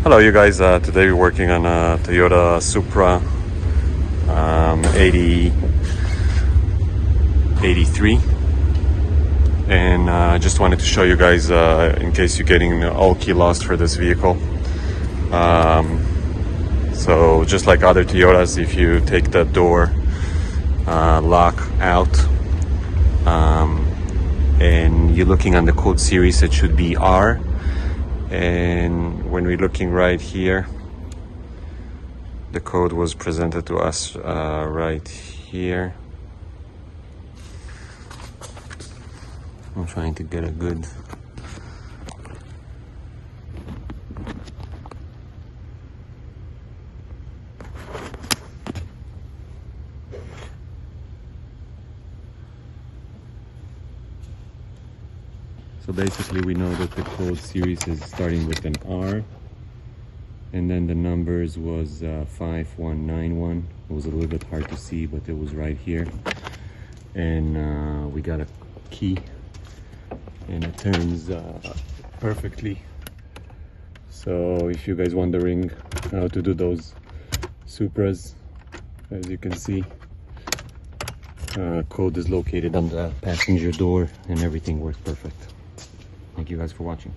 Hello you guys, today we're working on a Toyota Supra 83, and I just wanted to show you guys in case you're getting all key lost for this vehicle. So just like other Toyotas, if you take the door lock out and you're looking on the code series, it should be R. And when we're looking right here, the code was presented to us right here. I'm trying to get a good So basically we know that the code series is starting with an R, and then the numbers was 5191. It was a little bit hard to see, but it was right here. And we got a key, and it turns perfectly. So if you guys wondering how to do those Supras, as you can see, code is located on the passenger door and everything works perfect. Thank you guys for watching.